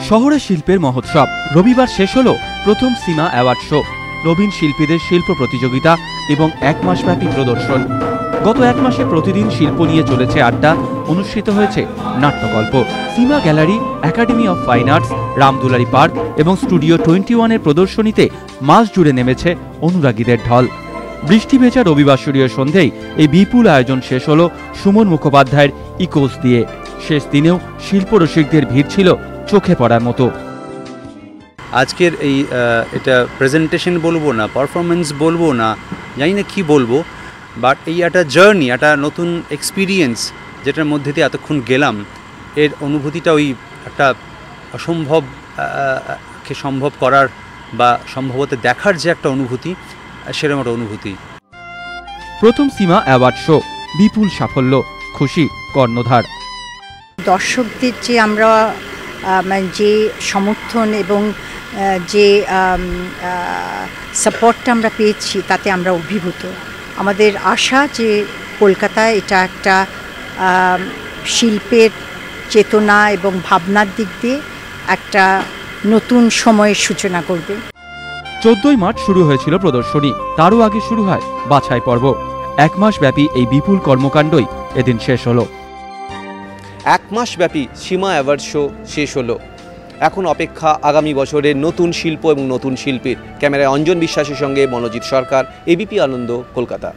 শহরে শিল্পের মহোৎসব রবিবার শেষ হলো প্রথম সীমা অ্যাওয়ার্ড শো, নবীন শিল্পীদের শিল্প প্রতিযোগিতা এবং এক মাসব্যাপী প্রদর্শন। গত এক মাসে প্রতিদিন শিল্প নিয়ে চলেছে আড্ডা, অনুষ্ঠিত হয়েছে নাট্যকল্প। Seema gallery, academy of fine arts, Ramdulari park এবং স্টুডিও 21-এর প্রদর্শনীতে মাস জুড়ে নেমেছে অনুরাগীদের ঢল। বৃষ্টি ভেজা রবিবাসরীয় সন্ধেই এই বিপুল আয়োজন শেষ হলো সুমন মুখোপাধ্যায়ের ইকোস দিয়ে। শেষ দিনেও শিল্পরসিকদের ভিড় ছিল চোখে পড়ার মতো। আজকের এই এটা প্রেজেন্টেশন বলবো না, পারফরমেন্স বলবো না, জানি না কী বলবো, বাট এই একটা জার্নি, একটা নতুন এক্সপিরিয়েন্স যেটার মধ্যে দিয়ে এতক্ষণ গেলাম, এর অনুভূতিটা ওই একটা অসম্ভবকে সম্ভব করার বা সম্ভবত দেখার যে একটা অনুভূতি, সেরকম একটা অনুভূতি। প্রথম সীমা অ্যাওয়ার্ড শো, বিপুল সাফল্য, খুশি কর্ণধার। দর্শকদের যে আমরা যে সমর্থন এবং যে সাপোর্টটা আমরা পেয়েছি তাতে আমরা অভিভূত। আমাদের আশা যে কলকাতায় এটা একটা শিল্পের চেতনা এবং ভাবনার দিক দিয়ে একটা নতুন সময়ের সূচনা করবে। 14ই মার্চ শুরু হয়েছিল প্রদর্শনী, তারও আগে শুরু হয় বাছাই পর্ব। এক মাস ব্যাপী এই বিপুল কর্মকাণ্ডই এদিন শেষ হলো। এক মাস ব্যাপী সীমা অ্যাওয়ার্ড শো শেষ হলো। এখন অপেক্ষা আগামী বছরের নতুন শিল্প এবং নতুন শিল্পীর। ক্যামেরায় অঞ্জন বিশ্বাসের সঙ্গে মনোজিৎ সরকার, এবিপি আনন্দ, কলকাতা।